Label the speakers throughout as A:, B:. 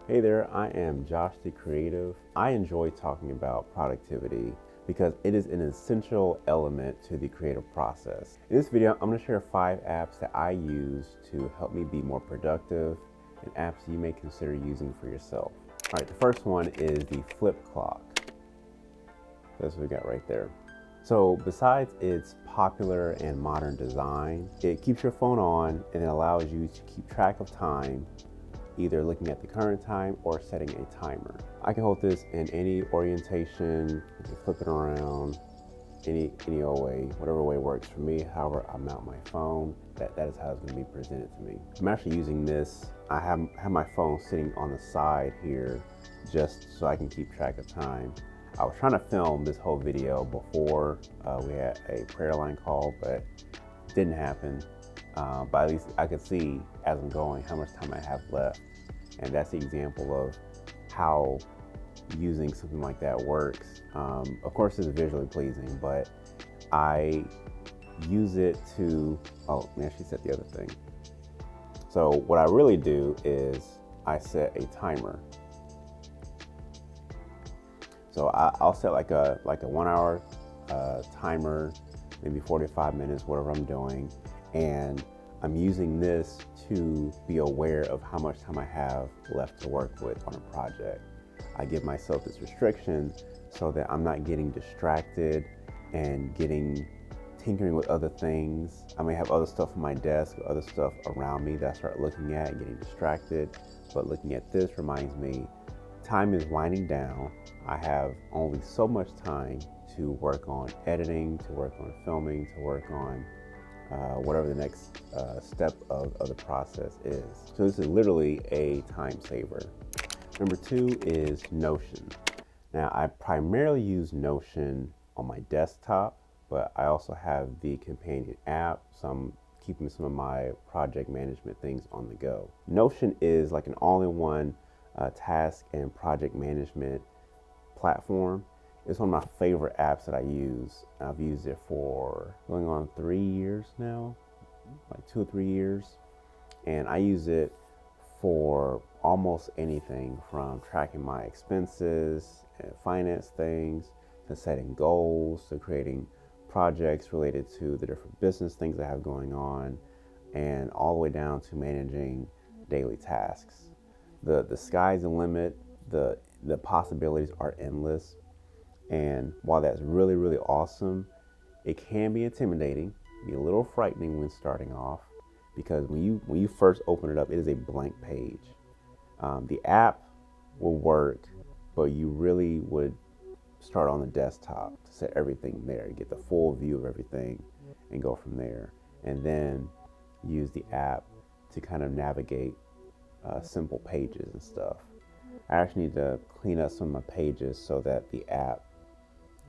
A: Hey there, I am Josh the Creative. I enjoy talking about productivity because it is an essential element to the creative process. In this video, I'm going to share 5 apps that I use to help me be more productive and apps you may consider using for yourself. All right, the first one is the Flip Clock. That's what we got right there. So besides its popular and modern design, it keeps your phone on and it allows you to keep track of time, either looking at the current time or setting a timer. I can hold this in any orientation, I can flip it around, any old way, whatever way works for me. However I mount my phone, that is how it's going to be presented to me. I'm actually using this. I have my phone sitting on the side here just so I can keep track of time. I was trying to film this whole video before we had a prayer line call, but it didn't happen. But at least I could see as I'm going how much time I have left. And that's the example of how using something like that works. Of course, it's visually pleasing, but I use it to, oh, man, she said the other thing. So what I really do is I set a timer. So I'll set like a 1 hour timer, maybe 45 minutes, whatever I'm doing. And I'm using this to be aware of how much time I have left to work with on a project. I give myself this restriction so that I'm not getting distracted and tinkering with other things. I may have other stuff on my desk or other stuff around me that I start looking at and getting distracted. But looking at this reminds me, time is winding down. I have only so much time to work on editing, to work on filming, to work on whatever the next step of the process is. So this is literally a time saver. Number 2 is Notion. Now I primarily use Notion on my desktop, but I also have the companion app, so I'm keeping some of my project management things on the go. Notion is like an all-in-one task and project management platform. It's one of my favorite apps that I use. I've used it for going on 3 years now, like 2 or 3 years. And I use it for almost anything from tracking my expenses and finance things to setting goals to creating projects related to the different business things I have going on, and all the way down to managing daily tasks. The sky's the limit. The possibilities are endless. And while that's really, really awesome, it can be intimidating, be a little frightening when starting off, because when you first open it up, it is a blank page. The app will work, but you really would start on the desktop to set everything there, get the full view of everything, and go from there. And then use the app to kind of navigate simple pages and stuff. I actually need to clean up some of my pages so that the app,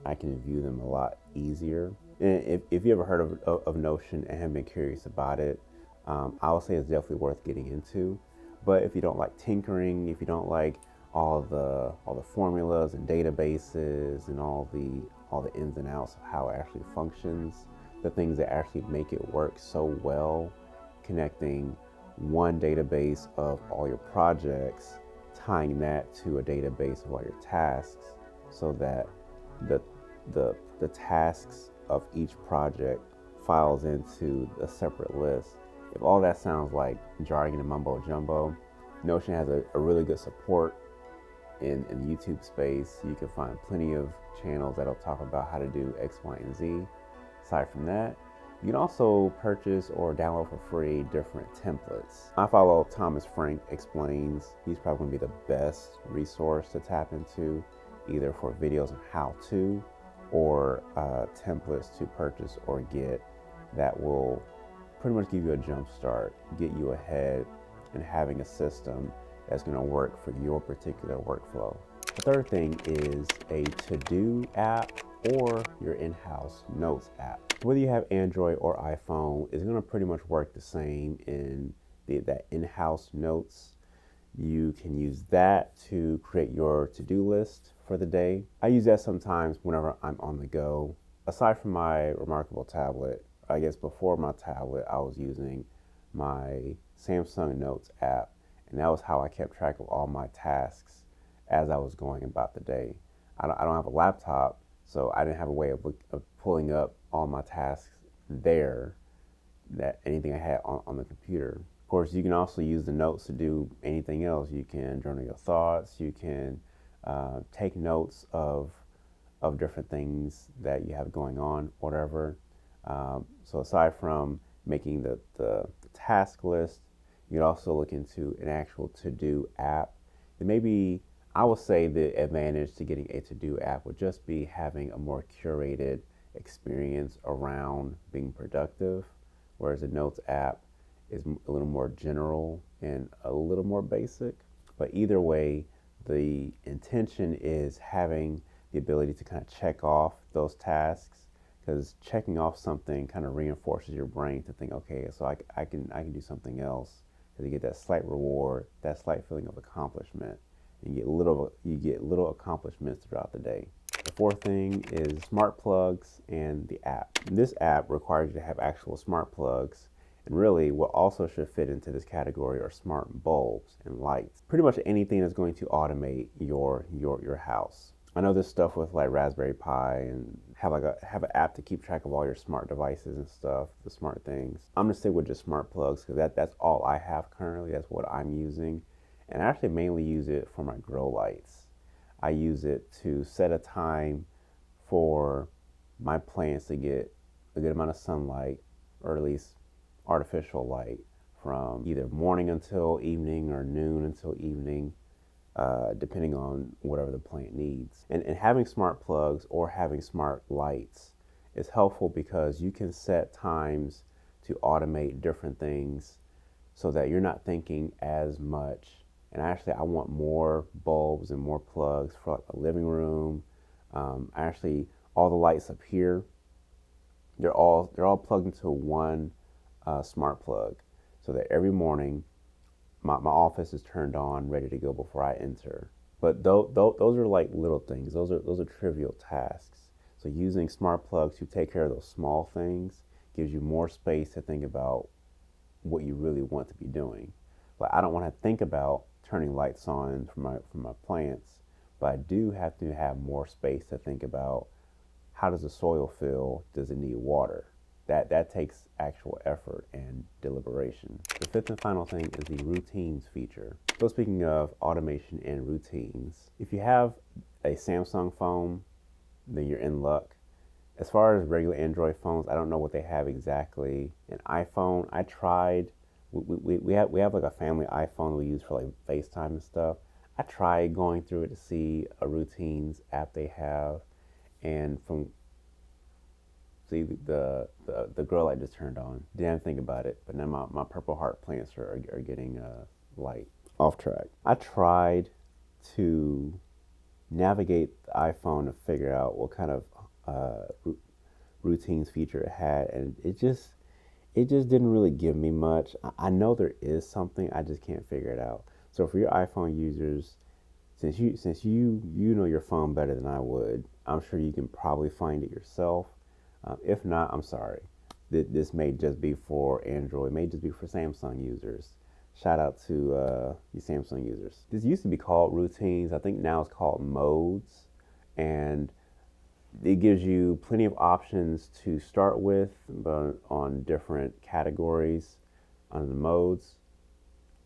A: I can view them a lot easier. And if you ever heard of Notion and have been curious about it, I would say it's definitely worth getting into. But if you don't like tinkering, if you don't like all the formulas and databases and all the ins and outs of how it actually functions, the things that actually make it work so well, connecting one database of all your projects, tying that to a database of all your tasks, so that the the tasks of each project files into a separate list. If all that sounds like jargon and mumbo jumbo, Notion has a really good support in the YouTube space. You can find plenty of channels that'll talk about how to do X, Y, and Z. Aside from that, you can also purchase or download for free different templates. I follow Thomas Frank Explains. He's probably going to be the best resource to tap into, either for videos on how to or templates to purchase or get that will pretty much give you a jump start, get you ahead in having a system that's going to work for your particular workflow. The third thing is a to-do app or your in-house notes app. Whether you have Android or iPhone, it's going to pretty much work the same in that in-house notes. You can use that to create your to-do list for the day. I use that sometimes whenever I'm on the go. Aside from my Remarkable tablet, I guess before my tablet, I was using my Samsung Notes app, And that was how I kept track of all my tasks as I was going about the day. I don't have a laptop, so I didn't have a way of pulling up all my tasks there, that anything I had on the computer. Of course, you can also use the notes to do anything else. You can journal your thoughts. You can take notes of different things that you have going on, whatever. So aside from making the task list, you can also look into an actual to-do app. And maybe I would say the advantage to getting a to-do app would just be having a more curated experience around being productive, whereas the Notes app is a little more general and a little more basic. But either way, the intention is having the ability to kind of check off those tasks, because checking off something kind of reinforces your brain to think, okay, so I can do something else, because you get that slight reward, that slight feeling of accomplishment. You get little accomplishments throughout the day. The fourth thing is smart plugs and the app. This app requires you to have actual smart plugs, and really what also should fit into this category are smart bulbs and lights. Pretty much anything that's going to automate your house. I know this stuff with like Raspberry Pi and have an app to keep track of all your smart devices and stuff, the smart things. I'm gonna stick with just smart plugs because that's all I have currently. That's what I'm using, and I actually mainly use it for my grow lights. I use it to set a time for my plants to get a good amount of sunlight, or at least artificial light, from either morning until evening or noon until evening, depending on whatever the plant needs. And having smart plugs or having smart lights is helpful because you can set times to automate different things so that you're not thinking as much. And actually, I want more bulbs and more plugs for like the living room. Actually, all the lights up here, they're all plugged into one smart plug, so that every morning my office is turned on, ready to go before I enter. But those are like little things. Those are trivial tasks. So using smart plugs to take care of those small things gives you more space to think about what you really want to be doing. Like I don't want to think about turning lights on for my plants, but I do have to have more space to think about how does the soil feel? Does it need water? That takes actual effort and deliberation. The fifth and final thing is the routines feature. So speaking of automation and routines, if you have a Samsung phone, then you're in luck. As far as regular Android phones, I don't know what they have exactly. An iPhone, I tried. We have like a family iPhone we use for like FaceTime and stuff. I tried going through it to see a routines app they have, and from see the girl I just turned on, didn't think about it, but now my Purple Heart plants are getting light. Off track. I tried to navigate the iPhone to figure out what kind of routines feature it had, and it just didn't really give me much. I know there is something, I just can't figure it out. So for your iPhone users, since you know your phone better than I would, I'm sure you can probably find it yourself. If not, I'm sorry. This may just be for Android, may just be for Samsung users. Shout out to you Samsung users. This used to be called routines. I think now it's called modes, and it gives you plenty of options to start with, but on different categories under the modes.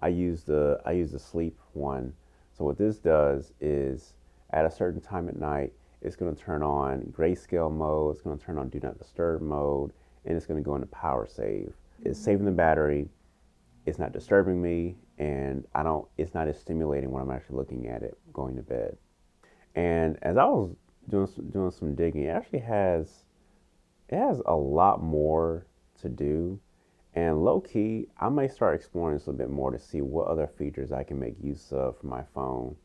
A: I use the sleep one. So what this does is at a certain time at night, it's going to turn on grayscale mode, it's going to turn on do not disturb mode, and it's going to go into power save. It's saving the battery, it's not disturbing me, and it's not as stimulating when I'm actually looking at it going to bed. And as I was doing some digging, it has a lot more to do. And low key, I may start exploring this a bit more to see what other features I can make use of for my phone,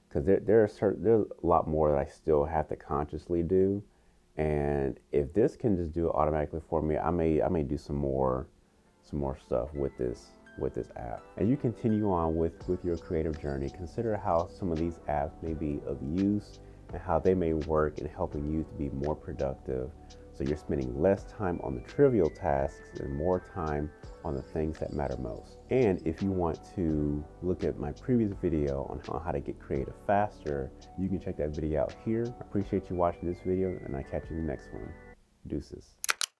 A: because there's a lot more that I still have to consciously do. And if this can just do it automatically for me, I may do some more stuff with this app. As you continue on with your creative journey, consider how some of these apps may be of use and how they may work in helping you to be more productive, so So you're spending less time on the trivial tasks and more time on the things that matter most. And if you want to look at my previous video on how to get creative faster, you can check that video out here. I appreciate you watching this video, and I'll catch you in the next one. Deuces.